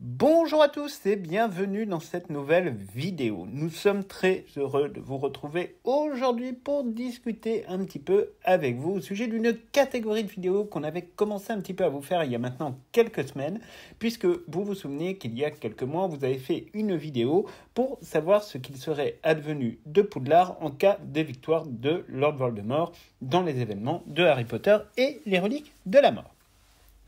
Bonjour à tous et bienvenue dans cette nouvelle vidéo. Nous sommes très heureux de vous retrouver aujourd'hui pour discuter un petit peu avec vous au sujet d'une catégorie de vidéos qu'on avait commencé un petit peu à vous faire il y a maintenant quelques semaines, puisque vous vous souvenez qu'il y a quelques mois, vous avez fait une vidéo pour savoir ce qu'il serait advenu de Poudlard en cas de victoire de Lord Voldemort dans les événements de Harry Potter et les reliques de la mort.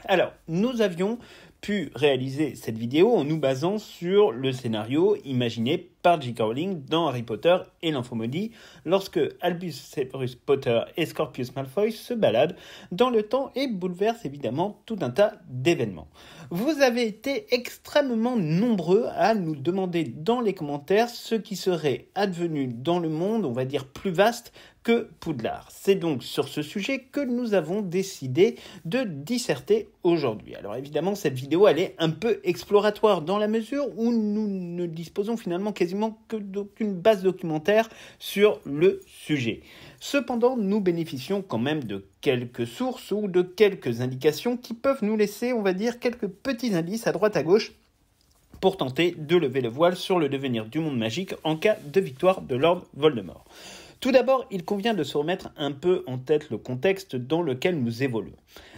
Alors, nous avions pu réaliser cette vidéo en nous basant sur le scénario imaginé par J.K. Rowling dans Harry Potter et l'Enfant Maudit lorsque Albus Severus Potter et Scorpius Malfoy se baladent dans le temps et bouleversent évidemment tout un tas d'événements. Vous avez été extrêmement nombreux à nous demander dans les commentaires ce qui serait advenu dans le monde, on va dire plus vaste, que Poudlard. C'est donc sur ce sujet que nous avons décidé de disserter aujourd'hui. Alors évidemment, cette vidéo, elle est un peu exploratoire dans la mesure où nous ne disposons finalement quasiment que d'aucune base documentaire sur le sujet. Cependant, nous bénéficions quand même de quelques sources ou de quelques indications qui peuvent nous laisser, on va dire, quelques petits indices à droite à gauche pour tenter de lever le voile sur le devenir du monde magique en cas de victoire de Lord Voldemort. Tout d'abord, il convient de se remettre un peu en tête le contexte dans lequel nous évoluons.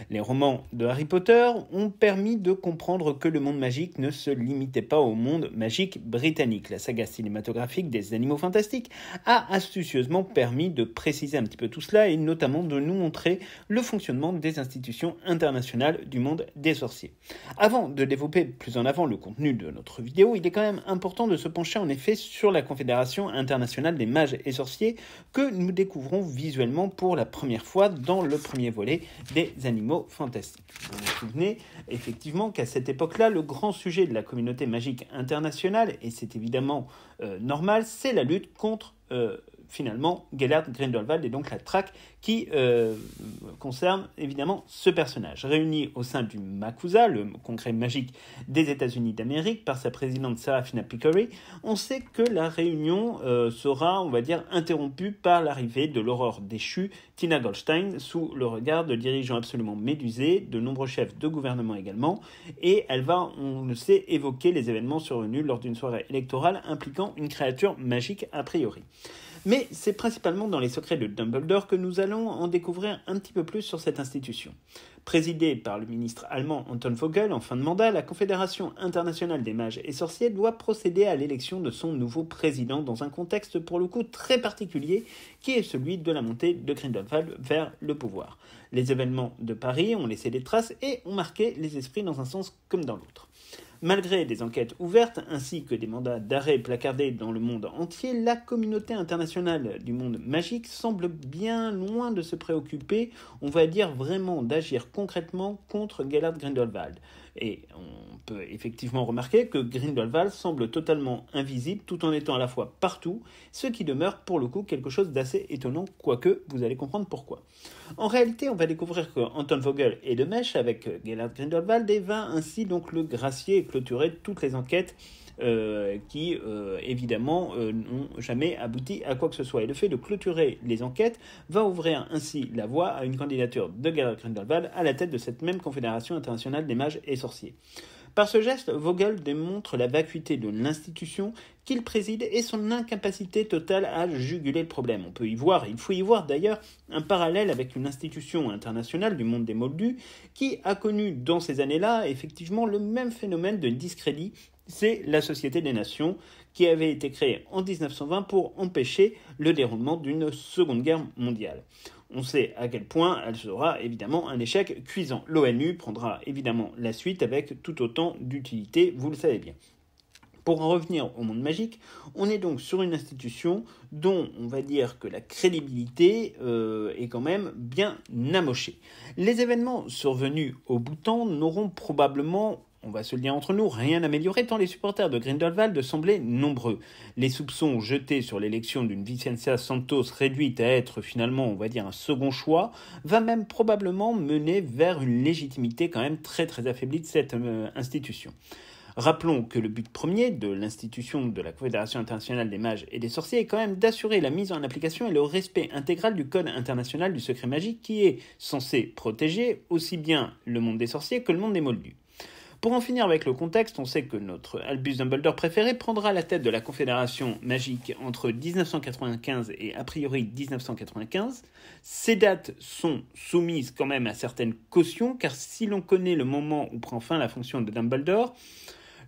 Les romans de Harry Potter ont permis de comprendre que le monde magique ne se limitait pas au monde magique britannique. La saga cinématographique des Animaux Fantastiques a astucieusement permis de préciser un petit peu tout cela et notamment de nous montrer le fonctionnement des institutions internationales du monde des sorciers. Avant de développer plus en avant le contenu de notre vidéo, il est quand même important de se pencher en effet sur la Confédération internationale des mages et sorciers que nous découvrons visuellement pour la première fois dans le premier volet des Animaux Fantastiques. Vous vous souvenez effectivement qu'à cette époque-là, le grand sujet de la communauté magique internationale, et c'est évidemment normal, c'est la lutte contre finalement Gellert Grindelwald et donc la traque qui concerne évidemment ce personnage. Réuni au sein du MACUSA, le congrès magique des États-Unis d'Amérique, par sa présidente Seraphina Picquery, on sait que la réunion sera, on va dire, interrompue par l'arrivée de l'aurore déchue, Tina Goldstein, sous le regard de dirigeants absolument médusés, de nombreux chefs de gouvernement également, et elle va, on le sait, évoquer les événements survenus lors d'une soirée électorale impliquant une créature magique a priori. Mais c'est principalement dans les secrets de Dumbledore que nous allons en découvrir un petit peu plus sur cette institution. Présidée par le ministre allemand Anton Vogel en fin de mandat, la Confédération internationale des mages et sorciers doit procéder à l'élection de son nouveau président dans un contexte pour le coup très particulier qui est celui de la montée de Grindelwald vers le pouvoir. Les événements de Paris ont laissé des traces et ont marqué les esprits dans un sens comme dans l'autre. Malgré des enquêtes ouvertes ainsi que des mandats d'arrêt placardés dans le monde entier, la communauté internationale du monde magique semble bien loin de se préoccuper, on va dire vraiment d'agir concrètement contre Gellert Grindelwald. Et on peut effectivement remarquer que Grindelwald semble totalement invisible tout en étant à la fois partout, ce qui demeure pour le coup quelque chose d'assez étonnant, quoique vous allez comprendre pourquoi. En réalité, on va découvrir que Anton Vogel est de mèche avec Gellert Grindelwald et va ainsi donc le gracier et clôturer toutes les enquêtes qui évidemment n'ont jamais abouti à quoi que ce soit. Et le fait de clôturer les enquêtes va ouvrir ainsi la voie à une candidature de Gellert Grindelwald à la tête de cette même Confédération internationale des mages et sorciers. Par ce geste, Vogel démontre la vacuité de l'institution qu'il préside et son incapacité totale à juguler le problème. Il faut y voir d'ailleurs un parallèle avec une institution internationale du monde des Moldus qui a connu dans ces années-là effectivement le même phénomène de discrédit. C'est la Société des Nations qui avait été créée en 1920 pour empêcher le déroulement d'une seconde guerre mondiale. On sait à quel point elle sera évidemment un échec cuisant. L'ONU prendra évidemment la suite avec tout autant d'utilité, vous le savez bien. Pour en revenir au monde magique, on est donc sur une institution dont on va dire que la crédibilité est quand même bien amochée. Les événements survenus au bout de temps n'auront probablement, on va se le dire entre nous, rien amélioré tant les supporters de Grindelwald semblaient nombreux. Les soupçons jetés sur l'élection d'une Vicencia Santos réduite à être finalement, on va dire, un second choix, va même probablement mener vers une légitimité quand même très très affaiblie de cette institution. Rappelons que le but premier de l'institution de la Confédération internationale des mages et des sorciers est quand même d'assurer la mise en application et le respect intégral du Code international du secret magique qui est censé protéger aussi bien le monde des sorciers que le monde des moldus. Pour en finir avec le contexte, on sait que notre Albus Dumbledore préféré prendra la tête de la Confédération magique entre 1995 et a priori 1995. Ces dates sont soumises quand même à certaines cautions, car si l'on connaît le moment où prend fin la fonction de Dumbledore,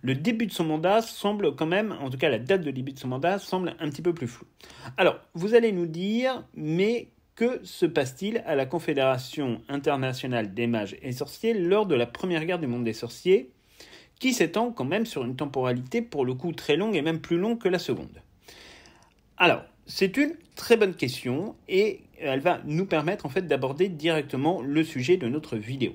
le début de son mandat semble quand même, en tout cas la date de début de son mandat, semble un petit peu plus floue. Alors, vous allez nous dire, mais que se passe-t-il à la Confédération internationale des mages et sorciers lors de la première guerre du monde des sorciers, qui s'étend quand même sur une temporalité pour le coup très longue et même plus longue que la seconde? Alors, c'est une très bonne question et elle va nous permettre en fait d'aborder directement le sujet de notre vidéo.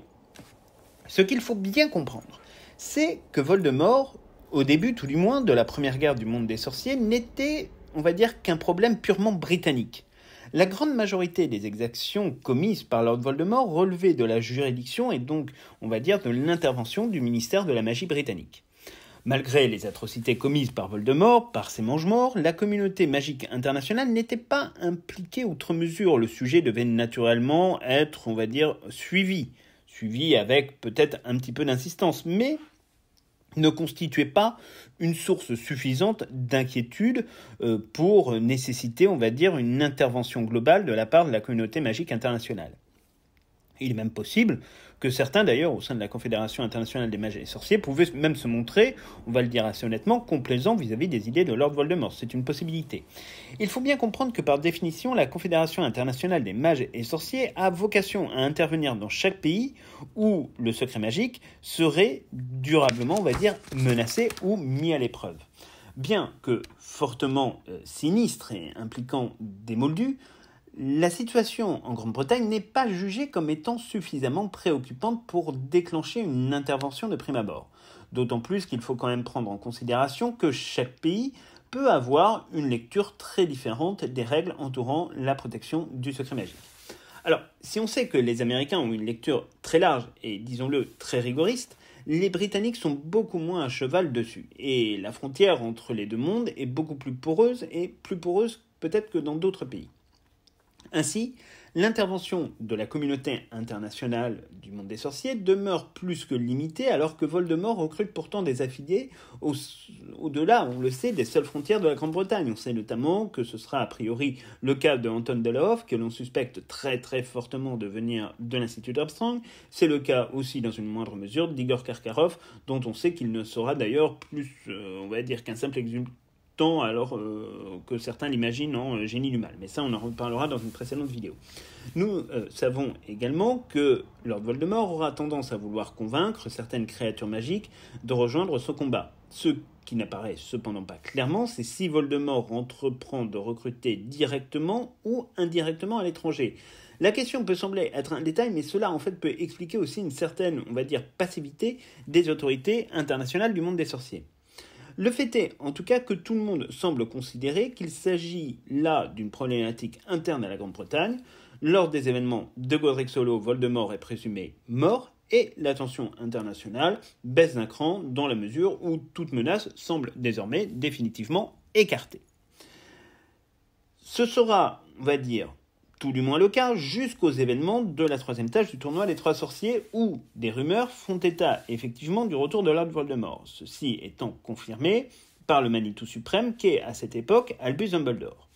Ce qu'il faut bien comprendre, c'est que Voldemort, au début tout du moins de la première guerre du monde des sorciers, n'était, on va dire, qu'un problème purement britannique. La grande majorité des exactions commises par Lord Voldemort relevaient de la juridiction et donc, on va dire, de l'intervention du ministère de la magie britannique. Malgré les atrocités commises par Voldemort, par ses mange-morts, la communauté magique internationale n'était pas impliquée outre mesure. Le sujet devait naturellement être, on va dire, suivi avec peut-être un petit peu d'insistance, mais ne constituait pas une source suffisante d'inquiétude pour nécessiter, on va dire, une intervention globale de la part de la communauté magique internationale. Il est même possible que certains, d'ailleurs, au sein de la Confédération internationale des mages et des sorciers, pouvaient même se montrer, on va le dire assez honnêtement, complaisants vis-à-vis des idées de Lord Voldemort. C'est une possibilité. Il faut bien comprendre que par définition, la Confédération internationale des mages et sorciers a vocation à intervenir dans chaque pays où le secret magique serait durablement, on va dire, menacé ou mis à l'épreuve. Bien que fortement sinistre et impliquant des Moldus, la situation en Grande-Bretagne n'est pas jugée comme étant suffisamment préoccupante pour déclencher une intervention de prime abord. D'autant plus qu'il faut quand même prendre en considération que chaque pays peut avoir une lecture très différente des règles entourant la protection du secret magique. Alors, si on sait que les Américains ont une lecture très large et, disons-le, très rigoriste, les Britanniques sont beaucoup moins à cheval dessus. Et la frontière entre les deux mondes est beaucoup plus poreuse et plus poreuse peut-être que dans d'autres pays. Ainsi, l'intervention de la communauté internationale du monde des sorciers demeure plus que limitée alors que Voldemort recrute pourtant des affiliés au-delà, on le sait, des seules frontières de la Grande-Bretagne. On sait notamment que ce sera a priori le cas de Anton Dolohov, que l'on suspecte très très fortement de venir de l'Institut d'Armstrong. C'est le cas aussi dans une moindre mesure d'Igor Karkaroff, dont on sait qu'il ne sera d'ailleurs plus, on va dire, qu'un simple exultant, alors que certains l'imaginent en génie du mal. Mais ça, on en reparlera dans une précédente vidéo. Nous savons également que Lord Voldemort aura tendance à vouloir convaincre certaines créatures magiques de rejoindre son combat. Ce qui n'apparaît cependant pas clairement, c'est si Voldemort entreprend de recruter directement ou indirectement à l'étranger. La question peut sembler être un détail, mais cela en fait peut expliquer aussi une certaine, on va dire, passivité des autorités internationales du monde des sorciers. Le fait est, en tout cas, que tout le monde semble considérer qu'il s'agit là d'une problématique interne à la Grande-Bretagne. Lors des événements de Godric Hollow, Voldemort est présumé mort et l'attention internationale baisse d'un cran dans la mesure où toute menace semble désormais définitivement écartée. Ce sera, on va dire, tout du moins le cas jusqu'aux événements de la troisième tâche du tournoi des Trois Sorciers où des rumeurs font état effectivement du retour de Lord Voldemort, ceci étant confirmé par le Manitou suprême qu'est à cette époque Albus Dumbledore.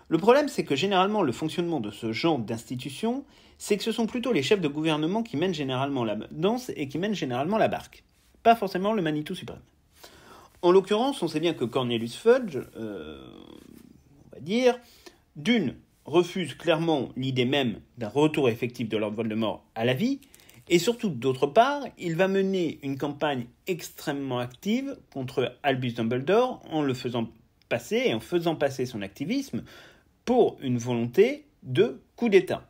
Le problème, c'est que généralement le fonctionnement de ce genre d'institution, c'est que ce sont plutôt les chefs de gouvernement qui mènent généralement la danse et qui mènent généralement la barque, pas forcément le Manitou suprême. En l'occurrence, on sait bien que Cornelius Fudge, on va dire, d'une, refuse clairement l'idée même d'un retour effectif de Lord Voldemort à la vie, et surtout, d'autre part, il va mener une campagne extrêmement active contre Albus Dumbledore en le faisant passer et en faisant passer son activisme pour une volonté de coup d'État.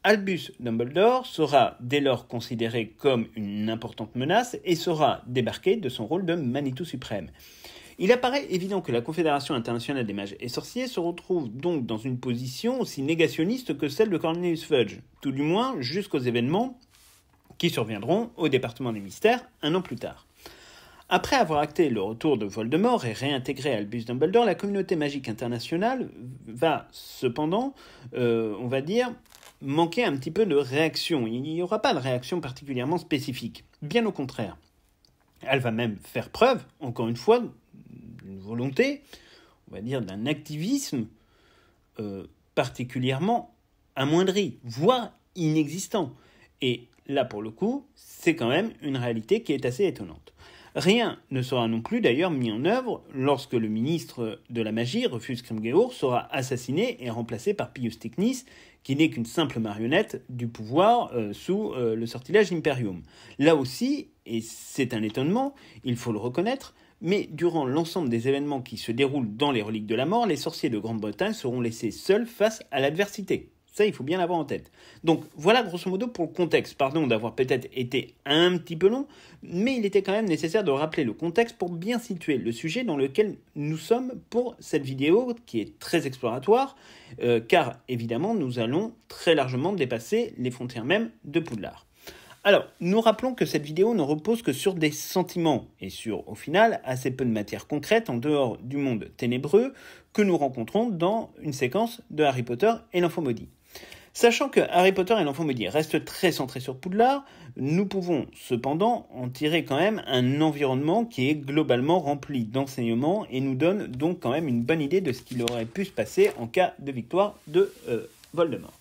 Albus Dumbledore sera dès lors considéré comme une importante menace et sera débarqué de son rôle de Manitou suprême. Il apparaît évident que la Confédération internationale des mages et sorciers se retrouve donc dans une position aussi négationniste que celle de Cornelius Fudge, tout du moins jusqu'aux événements qui surviendront au département des mystères un an plus tard. Après avoir acté le retour de Voldemort et réintégré Albus Dumbledore, la communauté magique internationale va cependant, on va dire, manquer un petit peu de réaction. Il n'y aura pas de réaction particulièrement spécifique, bien au contraire. Elle va même faire preuve, encore une fois, d'une volonté, on va dire d'un activisme particulièrement amoindri, voire inexistant. Et là, pour le coup, c'est quand même une réalité qui est assez étonnante. Rien ne sera non plus d'ailleurs mis en œuvre lorsque le ministre de la Magie, Rufus Scrimgeour, sera assassiné et remplacé par Pius Technis, qui n'est qu'une simple marionnette du pouvoir sous le sortilège Imperium. Là aussi, et c'est un étonnement, il faut le reconnaître, mais durant l'ensemble des événements qui se déroulent dans les Reliques de la Mort, les sorciers de Grande-Bretagne seront laissés seuls face à l'adversité. Ça, il faut bien l'avoir en tête. Donc, voilà grosso modo pour le contexte. Pardon d'avoir peut-être été un petit peu long, mais il était quand même nécessaire de rappeler le contexte pour bien situer le sujet dans lequel nous sommes pour cette vidéo qui est très exploratoire, car évidemment, nous allons très largement dépasser les frontières même de Poudlard. Alors, nous rappelons que cette vidéo ne repose que sur des sentiments et sur, au final, assez peu de matière concrète en dehors du monde ténébreux que nous rencontrons dans une séquence de Harry Potter et l'Enfant Maudit. Sachant que Harry Potter et l'Enfant Maudit restent très centrés sur Poudlard, nous pouvons cependant en tirer quand même un environnement qui est globalement rempli d'enseignements et nous donne donc quand même une bonne idée de ce qu'il aurait pu se passer en cas de victoire de Voldemort.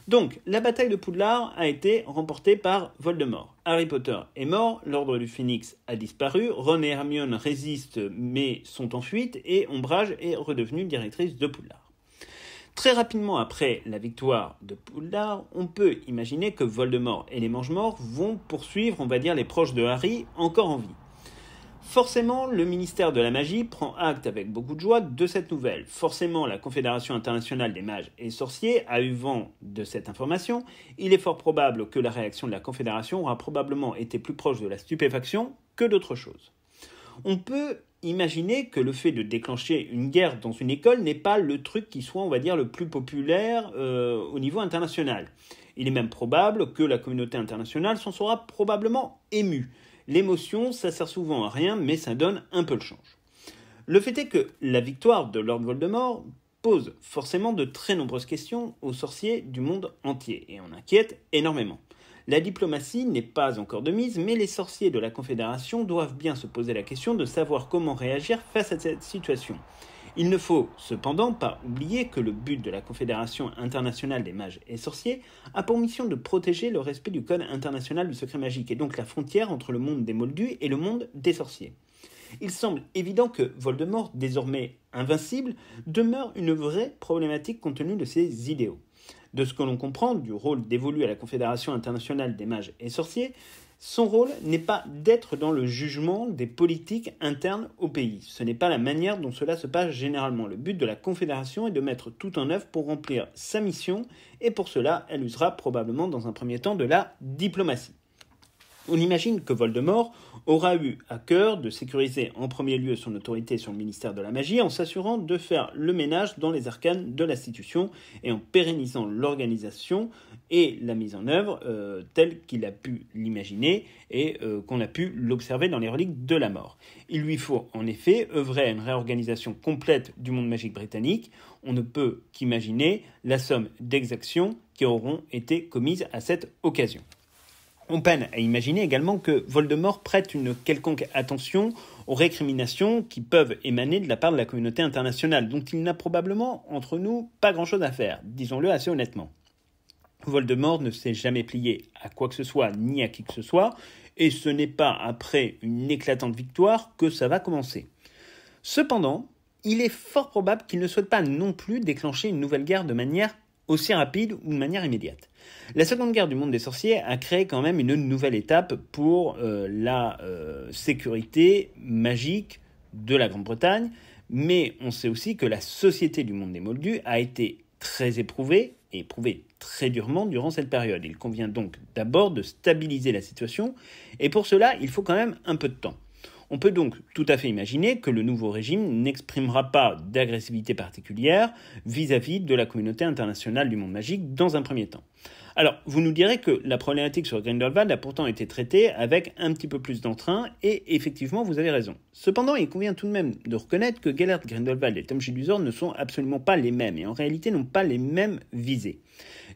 Donc, la bataille de Poudlard a été remportée par Voldemort. Harry Potter est mort, l'Ordre du Phénix a disparu, Ron et Hermione résistent mais sont en fuite et Ombrage est redevenue directrice de Poudlard. Très rapidement après la victoire de Poudlard, on peut imaginer que Voldemort et les Mange-Morts vont poursuivre, on va dire, les proches de Harry encore en vie. Forcément, le ministère de la Magie prend acte avec beaucoup de joie de cette nouvelle. Forcément, la Confédération internationale des mages et sorciers a eu vent de cette information. Il est fort probable que la réaction de la Confédération aura probablement été plus proche de la stupéfaction que d'autre chose. On peut imaginer que le fait de déclencher une guerre dans une école n'est pas le truc qui soit, on va dire, le plus populaire au niveau international. Il est même probable que la communauté internationale s'en sera probablement émue. L'émotion, ça sert souvent à rien, mais ça donne un peu le change. Le fait est que la victoire de Lord Voldemort pose forcément de très nombreuses questions aux sorciers du monde entier, et en inquiète énormément. La diplomatie n'est pas encore de mise, mais les sorciers de la Confédération doivent bien se poser la question de savoir comment réagir face à cette situation. Il ne faut cependant pas oublier que le but de la Confédération internationale des mages et sorciers a pour mission de protéger le respect du Code international du secret magique, et donc la frontière entre le monde des Moldus et le monde des sorciers. Il semble évident que Voldemort, désormais invincible, demeure une vraie problématique compte tenu de ses idéaux. De ce que l'on comprend du rôle dévolu à la Confédération internationale des mages et sorciers, son rôle n'est pas d'être dans le jugement des politiques internes au pays. Ce n'est pas la manière dont cela se passe généralement. Le but de la Confédération est de mettre tout en œuvre pour remplir sa mission, et pour cela, elle usera probablement dans un premier temps de la diplomatie. On imagine que Voldemort aura eu à cœur de sécuriser en premier lieu son autorité sur le ministère de la Magie en s'assurant de faire le ménage dans les arcanes de l'institution et en pérennisant l'organisation et la mise en œuvre telle qu'il a pu l'imaginer et qu'on a pu l'observer dans les Reliques de la Mort. Il lui faut en effet œuvrer à une réorganisation complète du monde magique britannique. On ne peut qu'imaginer la somme d'exactions qui auront été commises à cette occasion. On peine à imaginer également que Voldemort prête une quelconque attention aux récriminations qui peuvent émaner de la part de la communauté internationale, dont il n'a probablement, entre nous, pas grand-chose à faire, disons-le assez honnêtement. Voldemort ne s'est jamais plié à quoi que ce soit, ni à qui que ce soit, et ce n'est pas après une éclatante victoire que ça va commencer. Cependant, il est fort probable qu'il ne souhaite pas non plus déclencher une nouvelle guerre de manière aussi rapide ou de manière immédiate. La Seconde Guerre du monde des sorciers a créé quand même une nouvelle étape pour la sécurité magique de la Grande-Bretagne, mais on sait aussi que la société du monde des Moldus a été très éprouvée, et éprouvée très durement durant cette période. Il convient donc d'abord de stabiliser la situation, et pour cela, il faut quand même un peu de temps. On peut donc tout à fait imaginer que le nouveau régime n'exprimera pas d'agressivité particulière vis-à-vis de la communauté internationale du monde magique dans un premier temps. Alors, vous nous direz que la problématique sur Grindelwald a pourtant été traitée avec un petit peu plus d'entrain, et effectivement, vous avez raison. Cependant, il convient tout de même de reconnaître que Gellert Grindelwald et Tom Jedusor ne sont absolument pas les mêmes, et en réalité n'ont pas les mêmes visées.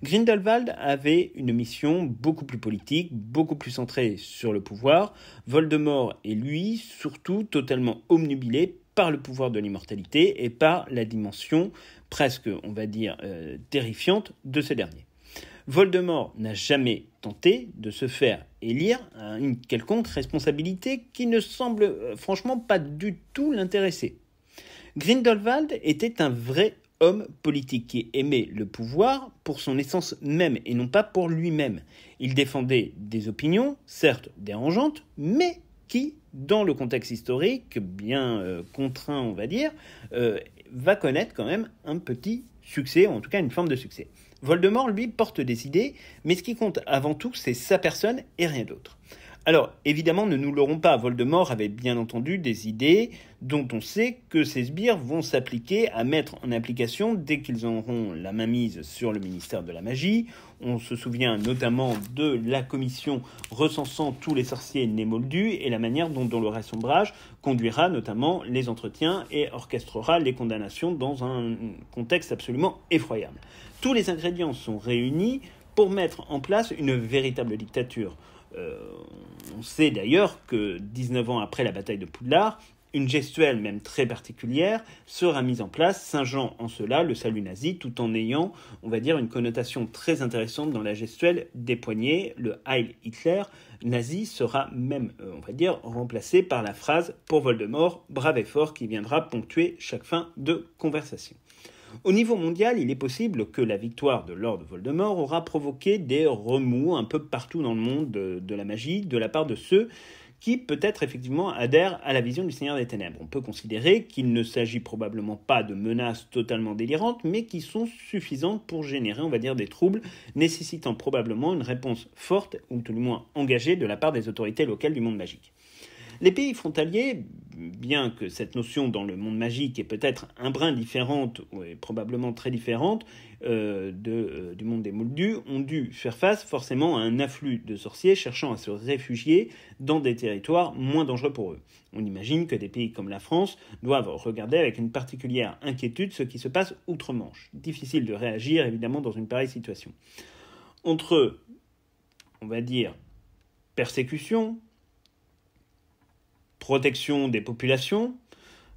Grindelwald avait une mission beaucoup plus politique, beaucoup plus centrée sur le pouvoir. Voldemort est, lui, surtout totalement obnubilé par le pouvoir de l'immortalité et par la dimension presque, on va dire, terrifiante de ce dernier. Voldemort n'a jamais tenté de se faire élire à une quelconque responsabilité qui ne semble franchement pas du tout l'intéresser. Grindelwald était un vrai homme politique qui aimait le pouvoir pour son essence même et non pas pour lui-même. Il défendait des opinions, certes dérangeantes, mais qui, dans le contexte historique bien contraint, on va dire, va connaître quand même un petit succès, ou en tout cas une forme de succès. Voldemort, lui, porte des idées, mais ce qui compte avant tout, c'est sa personne et rien d'autre. Alors, évidemment, ne nous l'aurons pas, Voldemort avait bien entendu des idées dont on sait que ces sbires vont s'appliquer à mettre en application dès qu'ils auront la main mise sur le ministère de la magie. On se souvient notamment de la commission recensant tous les sorciers nés moldus et la manière dont Dolores Umbridge conduira notamment les entretiens et orchestrera les condamnations dans un contexte absolument effroyable. Tous les ingrédients sont réunis pour mettre en place une véritable dictature. On sait d'ailleurs que 19 ans après la bataille de Poudlard, une gestuelle même très particulière sera mise en place, singeant en cela le salut nazi, tout en ayant, on va dire, une connotation très intéressante dans la gestuelle des poignets. Le Heil Hitler nazi sera même, on va dire, remplacé par la phrase « Pour Voldemort, brave et fort » qui viendra ponctuer chaque fin de conversation. Au niveau mondial, il est possible que la victoire de Lord Voldemort aura provoqué des remous un peu partout dans le monde de la magie de la part de ceux qui peut-être effectivement adhèrent à la vision du Seigneur des Ténèbres. On peut considérer qu'il ne s'agit probablement pas de menaces totalement délirantes, mais qui sont suffisantes pour générer, on va dire, des troubles, nécessitant probablement une réponse forte, ou tout du moins engagée, de la part des autorités locales du monde magique. Les pays frontaliers, bien que cette notion dans le monde magique est peut-être un brin différente, ou probablement très différente du monde des Moldus, ont dû faire face forcément à un afflux de sorciers cherchant à se réfugier dans des territoires moins dangereux pour eux. On imagine que des pays comme la France doivent regarder avec une particulière inquiétude ce qui se passe outre-Manche. Difficile de réagir évidemment dans une pareille situation. Entre, on va dire, persécution, protection des populations,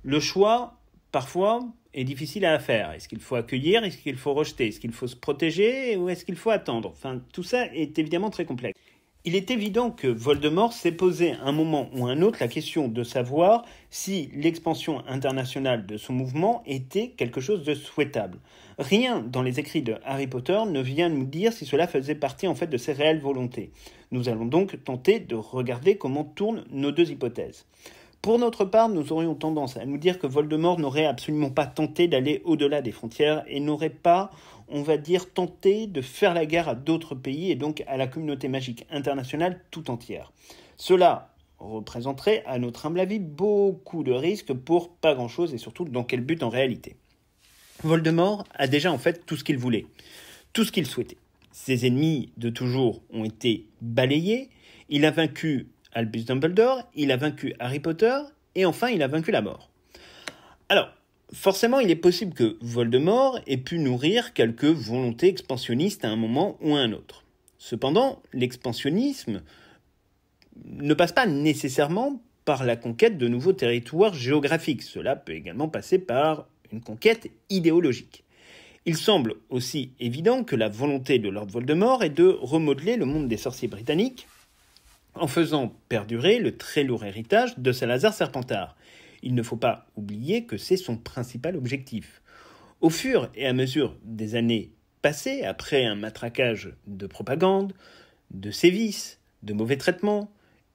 le choix, parfois, est difficile à faire. Est-ce qu'il faut accueillir? Est-ce qu'il faut rejeter? Est-ce qu'il faut se protéger? Ou est-ce qu'il faut attendre? Enfin, tout ça est évidemment très complexe. Il est évident que Voldemort s'est posé un moment ou un autre la question de savoir si l'expansion internationale de son mouvement était quelque chose de souhaitable. Rien dans les écrits de Harry Potter ne vient nous dire si cela faisait partie en fait de ses réelles volontés. Nous allons donc tenter de regarder comment tournent nos deux hypothèses. Pour notre part, nous aurions tendance à nous dire que Voldemort n'aurait absolument pas tenté d'aller au-delà des frontières et n'aurait pas, on va dire, tenté de faire la guerre à d'autres pays et donc à la communauté magique internationale tout entière. Cela représenterait, à notre humble avis, beaucoup de risques pour pas grand-chose et surtout dans quel but en réalité. Voldemort a déjà en fait tout ce qu'il voulait, tout ce qu'il souhaitait. Ses ennemis de toujours ont été balayés, il a vaincu Albus Dumbledore, il a vaincu Harry Potter, et enfin il a vaincu la mort. Alors, forcément, il est possible que Voldemort ait pu nourrir quelques volontés expansionnistes à un moment ou à un autre. Cependant, l'expansionnisme ne passe pas nécessairement par la conquête de nouveaux territoires géographiques. Cela peut également passer par une conquête idéologique. Il semble aussi évident que la volonté de Lord Voldemort est de remodeler le monde des sorciers britanniques en faisant perdurer le très lourd héritage de Salazar Serpentard. Il ne faut pas oublier que c'est son principal objectif. Au fur et à mesure des années passées, après un matraquage de propagande, de sévices, de mauvais traitements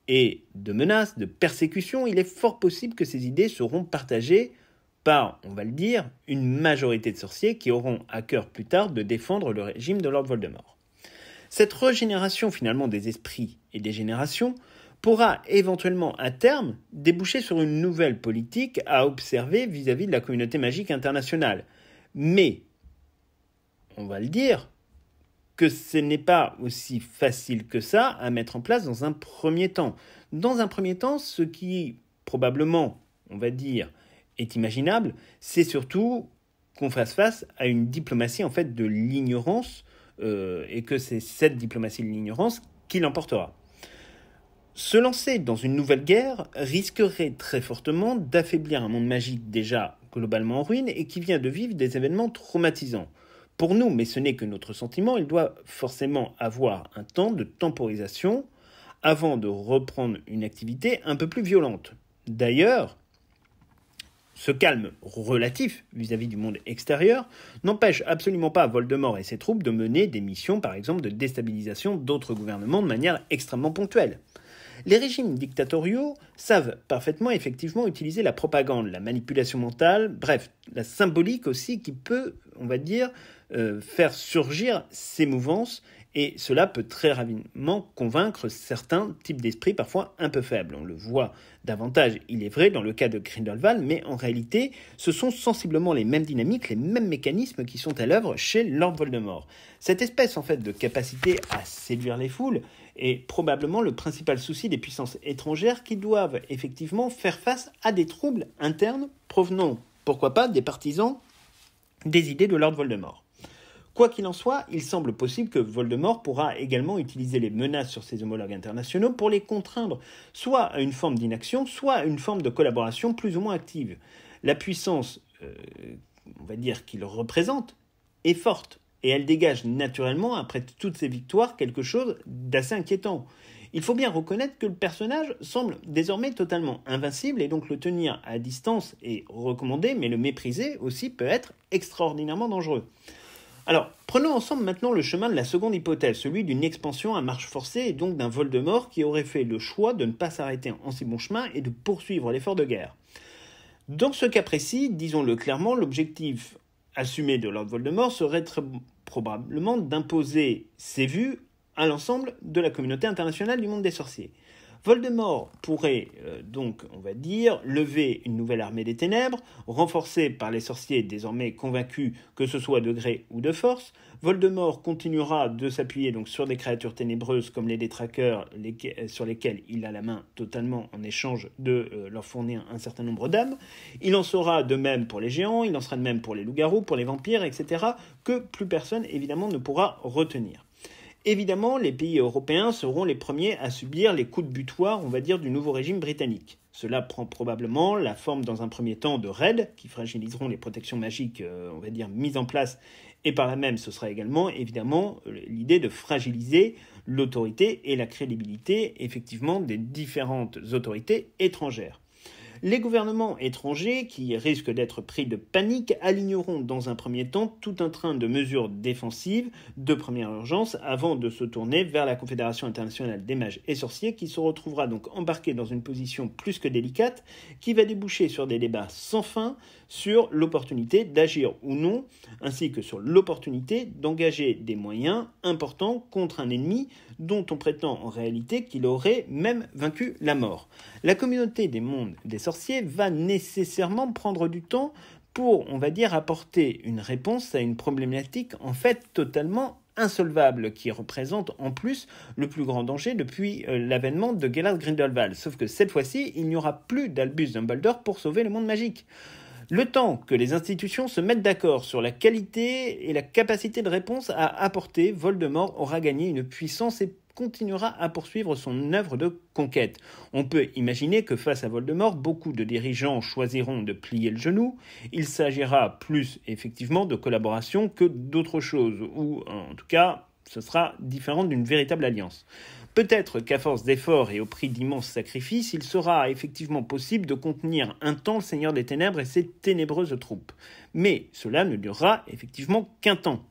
et de menaces, de persécutions, il est fort possible que ces idées seront partagées par, on va le dire, une majorité de sorciers qui auront à cœur plus tard de défendre le régime de Lord Voldemort. Cette régénération finalement des esprits et des générations pourra éventuellement à terme déboucher sur une nouvelle politique à observer vis-à-vis de la communauté magique internationale. Mais, on va le dire, que ce n'est pas aussi facile que ça à mettre en place dans un premier temps. Dans un premier temps, ce qui probablement, on va dire, est imaginable, c'est surtout qu'on fasse face à une diplomatie en fait de l'ignorance et que c'est cette diplomatie de l'ignorance qui l'emportera. Se lancer dans une nouvelle guerre risquerait très fortement d'affaiblir un monde magique déjà globalement en ruine et qui vient de vivre des événements traumatisants. Pour nous, mais ce n'est que notre sentiment, il doit forcément avoir un temps de temporisation avant de reprendre une activité un peu plus violente. D'ailleurs, ce calme relatif vis-à-vis du monde extérieur n'empêche absolument pas Voldemort et ses troupes de mener des missions, par exemple, de déstabilisation d'autres gouvernements de manière extrêmement ponctuelle. Les régimes dictatoriaux savent parfaitement effectivement utiliser la propagande, la manipulation mentale, bref, la symbolique aussi qui peut, on va dire, faire surgir ces mouvances et cela peut très rapidement convaincre certains types d'esprits parfois un peu faibles. On le voit davantage, il est vrai, dans le cas de Grindelwald, mais en réalité, ce sont sensiblement les mêmes dynamiques, les mêmes mécanismes qui sont à l'œuvre chez Lord Voldemort. Cette espèce en fait de capacité à séduire les foules est probablement le principal souci des puissances étrangères qui doivent effectivement faire face à des troubles internes provenant, pourquoi pas, des partisans des idées de Lord Voldemort. Quoi qu'il en soit, il semble possible que Voldemort pourra également utiliser les menaces sur ses homologues internationaux pour les contraindre soit à une forme d'inaction, soit à une forme de collaboration plus ou moins active. La puissance, on va dire, qu'il représente est forte et elle dégage naturellement, après toutes ces victoires, quelque chose d'assez inquiétant. Il faut bien reconnaître que le personnage semble désormais totalement invincible et donc le tenir à distance est recommandé, mais le mépriser aussi peut être extraordinairement dangereux. Alors, prenons ensemble maintenant le chemin de la seconde hypothèse, celui d'une expansion à marche forcée et donc d'un Voldemort qui aurait fait le choix de ne pas s'arrêter en si bon chemin et de poursuivre l'effort de guerre. Dans ce cas précis, disons-le clairement, l'objectif assumé de Lord Voldemort serait très probablement d'imposer ses vues à l'ensemble de la communauté internationale du monde des sorciers. Voldemort pourrait donc, on va dire, lever une nouvelle armée des ténèbres, renforcée par les sorciers désormais convaincus que ce soit de gré ou de force. Voldemort continuera de s'appuyer donc sur des créatures ténébreuses comme les détraqueurs, sur lesquels il a la main totalement en échange de leur fournir un certain nombre d'âmes. Il en sera de même pour les géants, il en sera de même pour les loups-garous, pour les vampires, etc., que plus personne évidemment ne pourra retenir. Évidemment, les pays européens seront les premiers à subir les coups de butoir, on va dire, du nouveau régime britannique. Cela prend probablement la forme dans un premier temps de raids qui fragiliseront les protections magiques, on va dire, mises en place. Et par là même, ce sera également, évidemment, l'idée de fragiliser l'autorité et la crédibilité, effectivement, des différentes autorités étrangères. Les gouvernements étrangers, qui risquent d'être pris de panique, aligneront dans un premier temps tout un train de mesures défensives de première urgence avant de se tourner vers la Confédération internationale des mages et sorciers qui se retrouvera donc embarquée dans une position plus que délicate qui va déboucher sur des débats sans fin sur l'opportunité d'agir ou non, ainsi que sur l'opportunité d'engager des moyens importants contre un ennemi dont on prétend en réalité qu'il aurait même vaincu la mort. La communauté des mondes des sorciers va nécessairement prendre du temps pour, on va dire, apporter une réponse à une problématique en fait totalement insolvable, qui représente en plus le plus grand danger depuis l'avènement de Gellert Grindelwald. Sauf que cette fois-ci, il n'y aura plus d'Albus Dumbledore pour sauver le monde magique. Le temps que les institutions se mettent d'accord sur la qualité et la capacité de réponse à apporter, Voldemort aura gagné une puissance et continuera à poursuivre son œuvre de conquête. On peut imaginer que face à Voldemort, beaucoup de dirigeants choisiront de plier le genou. Il s'agira plus effectivement de collaboration que d'autre chose, ou en tout cas, ce sera différent d'une véritable alliance. Peut-être qu'à force d'efforts et au prix d'immenses sacrifices, il sera effectivement possible de contenir un temps le Seigneur des Ténèbres et ses ténébreuses troupes. Mais cela ne durera effectivement qu'un temps.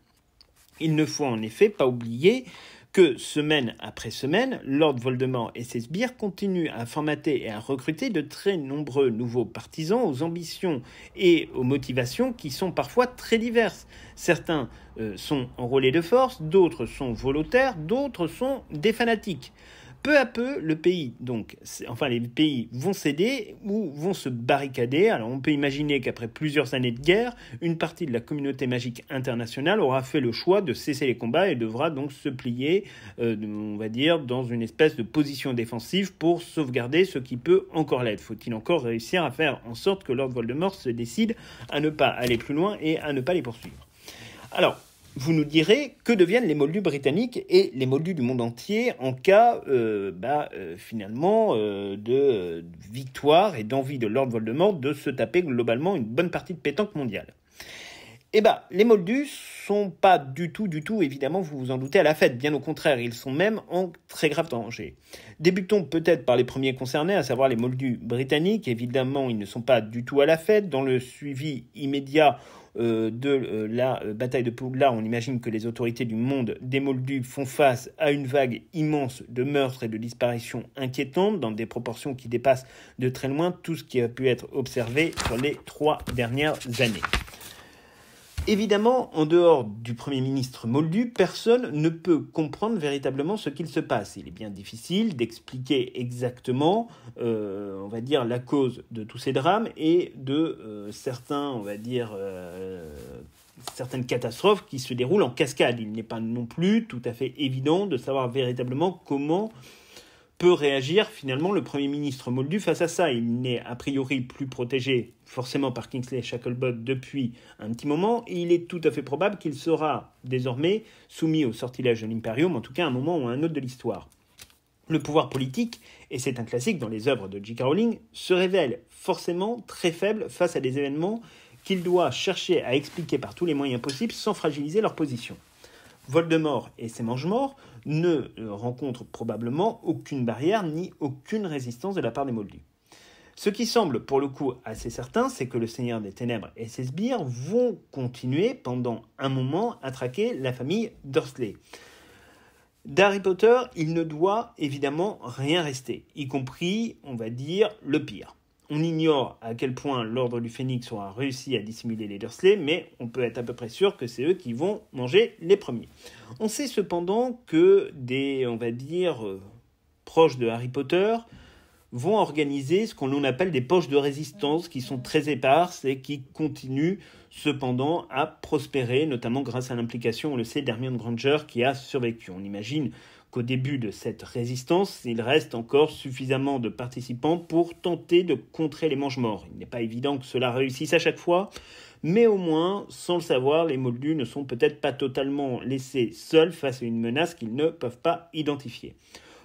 Il ne faut en effet pas oublier que semaine après semaine, Lord Voldemort et ses sbires continuent à formater et à recruter de très nombreux nouveaux partisans aux ambitions et aux motivations qui sont parfois très diverses. Certains sont enrôlés de force, d'autres sont volontaires, d'autres sont des fanatiques. peu à peu, les pays vont céder ou vont se barricader. Alors on peut imaginer qu'après plusieurs années de guerre, une partie de la communauté magique internationale aura fait le choix de cesser les combats et devra donc se plier, on va dire, dans une espèce de position défensive pour sauvegarder ce qui peut encore l'être. Faut-il encore réussir à faire en sorte que Lord Voldemort se décide à ne pas aller plus loin et à ne pas les poursuivre. Alors, vous nous direz que deviennent les moldus britanniques et les moldus du monde entier en cas, de victoire et d'envie de Lord Voldemort de se taper globalement une bonne partie de pétanque mondiale. Les moldus sont pas du tout, évidemment, vous vous en doutez, à la fête. Bien au contraire, ils sont même en très grave danger. Débutons peut-être par les premiers concernés, à savoir les moldus britanniques. Évidemment, ils ne sont pas du tout à la fête. Dans le suivi immédiat de la bataille de Poudlard, on imagine que les autorités du monde des moldus font face à une vague immense de meurtres et de disparitions inquiétantes dans des proportions qui dépassent de très loin tout ce qui a pu être observé sur les 3 dernières années. Évidemment, en dehors du Premier ministre moldu, personne ne peut comprendre véritablement ce qu'il se passe. Il est bien difficile d'expliquer exactement, la cause de tous ces drames et de certaines catastrophes qui se déroulent en cascade. Il n'est pas non plus tout à fait évident de savoir véritablement comment peut réagir finalement le Premier ministre moldu face à ça. Il n'est a priori plus protégé forcément par Kingsley Shacklebolt depuis un petit moment, et il est tout à fait probable qu'il sera désormais soumis au sortilège de l'Imperium, en tout cas à un moment ou à un autre de l'histoire. Le pouvoir politique, et c'est un classique dans les œuvres de J.K. Rowling, se révèle forcément très faible face à des événements qu'il doit chercher à expliquer par tous les moyens possibles sans fragiliser leur position. Voldemort et ses mange-morts ne rencontrent probablement aucune barrière ni aucune résistance de la part des moldus. Ce qui semble pour le coup assez certain, c'est que le Seigneur des Ténèbres et ses sbires vont continuer pendant un moment à traquer la famille Dursley. D'Harry Potter, il ne doit évidemment rien rester, y compris, on va dire, le pire. On ignore à quel point l'Ordre du Phénix aura réussi à dissimuler les Dursley, mais on peut être à peu près sûr que c'est eux qui vont manger les premiers. On sait cependant que des, proches de Harry Potter vont organiser ce qu'on appelle des poches de résistance qui sont très éparses et qui continuent cependant à prospérer, notamment grâce à l'implication, on le sait, d'Hermione Granger qui a survécu. On imagine qu'au début de cette résistance, il reste encore suffisamment de participants pour tenter de contrer les mange-morts. Il n'est pas évident que cela réussisse à chaque fois, mais au moins, sans le savoir, les moldus ne sont peut-être pas totalement laissés seuls face à une menace qu'ils ne peuvent pas identifier.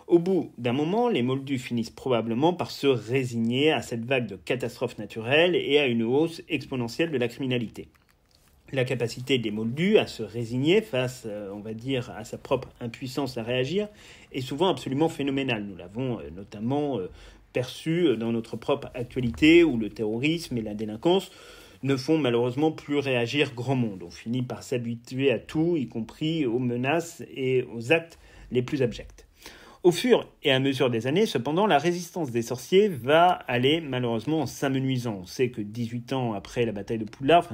Au bout d'un moment, les moldus finissent probablement par se résigner à cette vague de catastrophes naturelles et à une hausse exponentielle de la criminalité. La capacité des moldus à se résigner face, à sa propre impuissance à réagir est souvent absolument phénoménale. Nous l'avons notamment perçu dans notre propre actualité où le terrorisme et la délinquance ne font malheureusement plus réagir grand monde. On finit par s'habituer à tout, y compris aux menaces et aux actes les plus abjects. Au fur et à mesure des années, cependant, la résistance des sorciers va aller malheureusement en s'amenuisant. On sait que 19 ans après la bataille de Poudlard,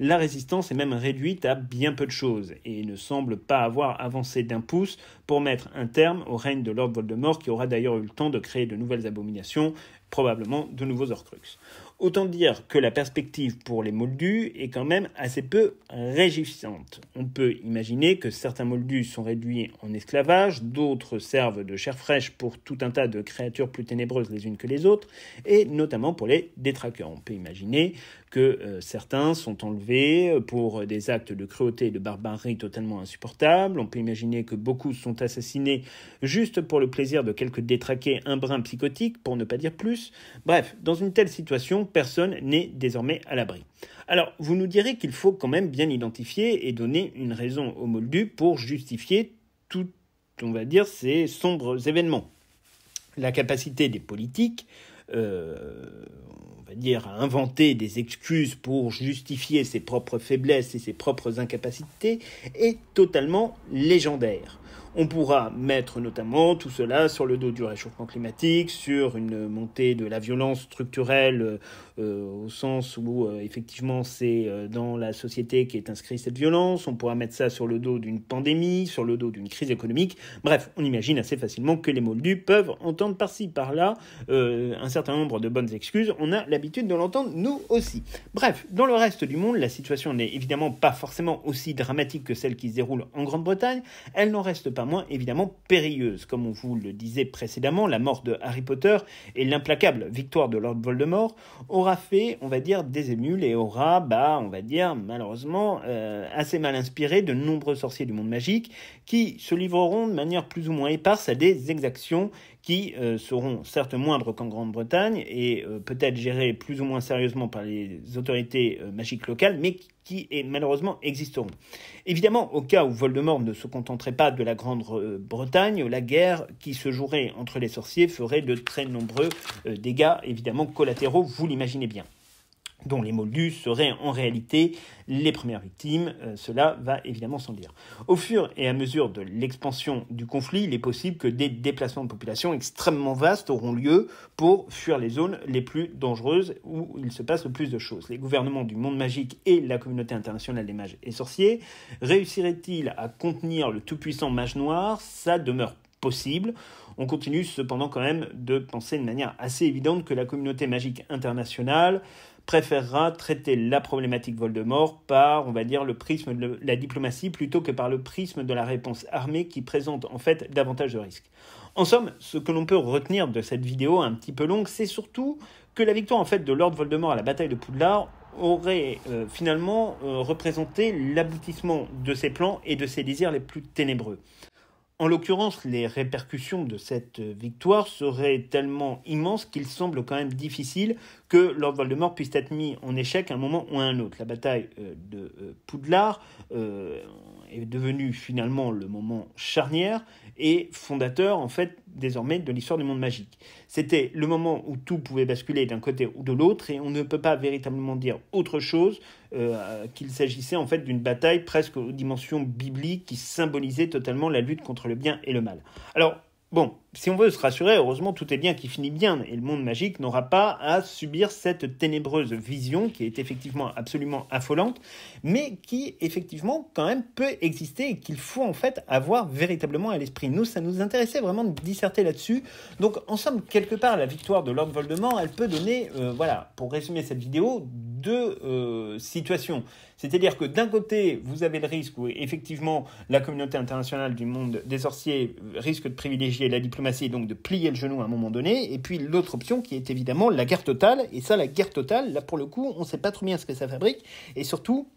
la résistance est même réduite à bien peu de choses et ne semble pas avoir avancé d'un pouce pour mettre un terme au règne de Lord Voldemort qui aura d'ailleurs eu le temps de créer de nouvelles abominations, probablement de nouveaux Horcruxes. Autant dire que la perspective pour les moldus est quand même assez peu réjouissante. On peut imaginer que certains moldus sont réduits en esclavage, d'autres servent de chair fraîche pour tout un tas de créatures plus ténébreuses les unes que les autres, et notamment pour les détraqueurs. On peut imaginer que certains sont enlevés pour des actes de cruauté et de barbarie totalement insupportables. On peut imaginer que beaucoup sont assassinés juste pour le plaisir de quelques détraqués un brin psychotiques, pour ne pas dire plus. Bref, dans une telle situation, personne n'est désormais à l'abri. Alors, vous nous direz qu'il faut quand même bien identifier et donner une raison aux moldus pour justifier tout, ces sombres événements. La capacité des politiques, à inventer des excuses pour justifier ses propres faiblesses et ses propres incapacités est totalement légendaire. On pourra mettre notamment tout cela sur le dos du réchauffement climatique, sur une montée de la violence structurelle au sens où effectivement c'est dans la société qu'est inscrite cette violence. On pourra mettre ça sur le dos d'une pandémie, sur le dos d'une crise économique. Bref, on imagine assez facilement que les moldus peuvent entendre par-ci, par-là un certain nombre de bonnes excuses. On a l'habitude de l'entendre nous aussi. Bref, dans le reste du monde, la situation n'est évidemment pas forcément aussi dramatique que celle qui se déroule en Grande-Bretagne. Elle n'en reste pas moins évidemment périlleuse. Comme on vous le disait précédemment, la mort de Harry Potter et l'implacable victoire de Lord Voldemort aura fait, on va dire, des émules et aura, on va dire, malheureusement, assez mal inspiré de nombreux sorciers du monde magique qui se livreront de manière plus ou moins éparse à des exactions qui seront certes moindres qu'en Grande-Bretagne et peut-être gérées plus ou moins sérieusement par les autorités magiques locales, mais qui malheureusement existeront. Évidemment, au cas où Voldemort ne se contenterait pas de la Grande-Bretagne, la guerre qui se jouerait entre les sorciers ferait de très nombreux dégâts, évidemment collatéraux, vous l'imaginez bien, dont les moldus seraient en réalité les premières victimes, cela va évidemment sans dire. Au fur et à mesure de l'expansion du conflit, il est possible que des déplacements de population extrêmement vastes auront lieu pour fuir les zones les plus dangereuses où il se passe le plus de choses. Les gouvernements du monde magique et la communauté internationale des mages et sorciers réussiraient-ils à contenir le tout-puissant mage noir? Ça demeure possible. On continue cependant quand même de penser de manière assez évidente que la communauté magique internationale préférera traiter la problématique Voldemort par, on va dire, le prisme de la diplomatie plutôt que par le prisme de la réponse armée qui présente en fait davantage de risques. En somme, ce que l'on peut retenir de cette vidéo un petit peu longue, c'est surtout que la victoire en fait de Lord Voldemort à la bataille de Poudlard aurait finalement représenté l'aboutissement de ses plans et de ses désirs les plus ténébreux. En l'occurrence, les répercussions de cette victoire seraient tellement immenses qu'il semble quand même difficile que Lord Voldemort puisse être mis en échec à un moment ou à un autre. La bataille de Poudlard est devenue finalement le moment charnière et fondateur en fait désormais de l'histoire du monde magique. C'était le moment où tout pouvait basculer d'un côté ou de l'autre et on ne peut pas véritablement dire autre chose qu'il s'agissait en fait d'une bataille presque aux dimensions bibliques qui symbolisait totalement la lutte contre le bien et le mal. Alors, bon, si on veut se rassurer, heureusement, tout est bien qui finit bien et le monde magique n'aura pas à subir cette ténébreuse vision qui est effectivement absolument affolante, mais qui effectivement quand même peut exister et qu'il faut en fait avoir véritablement à l'esprit. Nous, ça nous intéressait vraiment de disserter là-dessus. Donc, en somme, quelque part, la victoire de Lord Voldemort, elle peut donner, pour résumer cette vidéo, deux situations. C'est-à-dire que d'un côté, vous avez le risque où effectivement la communauté internationale du monde des sorciers risque de privilégier la diplomatie et donc de plier le genou à un moment donné. Et puis l'autre option qui est évidemment la guerre totale. Et ça, la guerre totale, là pour le coup, on ne sait pas trop bien ce que ça fabrique. Et surtout,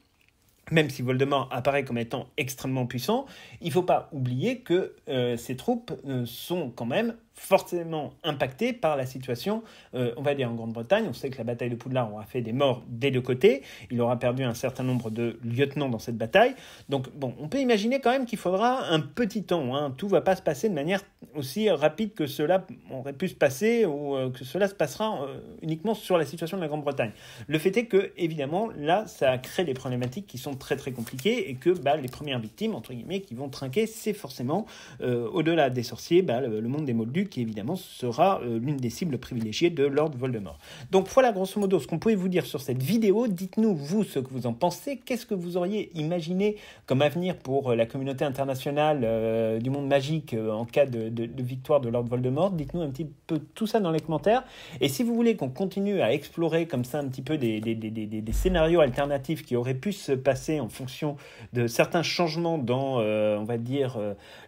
même si Voldemort apparaît comme étant extrêmement puissant, il ne faut pas oublier que ses troupes sont quand même forcément impacté par la situation, on va dire en Grande-Bretagne. On sait que la bataille de Poudlard aura fait des morts des deux côtés. Il aura perdu un certain nombre de lieutenants dans cette bataille. Donc, bon, on peut imaginer quand même qu'il faudra un petit temps. Hein. Tout ne va pas se passer de manière aussi rapide que cela aurait pu se passer ou que cela se passera uniquement sur la situation de la Grande-Bretagne. Le fait est que, évidemment, là, ça crée des problématiques qui sont très très compliquées et que les premières victimes, entre guillemets, qui vont trinquer, c'est forcément, au-delà des sorciers, le monde des moldus qui évidemment sera l'une des cibles privilégiées de Lord Voldemort. Donc voilà grosso modo ce qu'on pouvait vous dire sur cette vidéo. Dites-nous vous ce que vous en pensez. Qu'est-ce que vous auriez imaginé comme avenir pour la communauté internationale du monde magique en cas de victoire de Lord Voldemort? Dites-nous un petit peu tout ça dans les commentaires. Et si vous voulez qu'on continue à explorer comme ça un petit peu des scénarios alternatifs qui auraient pu se passer en fonction de certains changements dans, on va dire,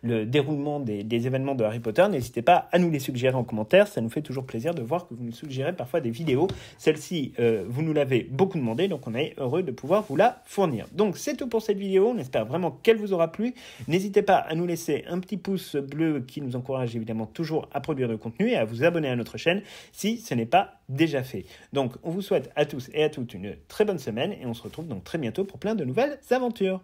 le déroulement des événements de Harry Potter, n'hésitez pas à nous les suggérer en commentaire. Ça nous fait toujours plaisir de voir que vous nous suggérez parfois des vidéos. Celle-ci, vous nous l'avez beaucoup demandé, donc on est heureux de pouvoir vous la fournir. Donc c'est tout pour cette vidéo. On espère vraiment qu'elle vous aura plu. N'hésitez pas à nous laisser un petit pouce bleu qui nous encourage évidemment toujours à produire de contenu et à vous abonner à notre chaîne si ce n'est pas déjà fait. Donc on vous souhaite à tous et à toutes une très bonne semaine et on se retrouve donc très bientôt pour plein de nouvelles aventures.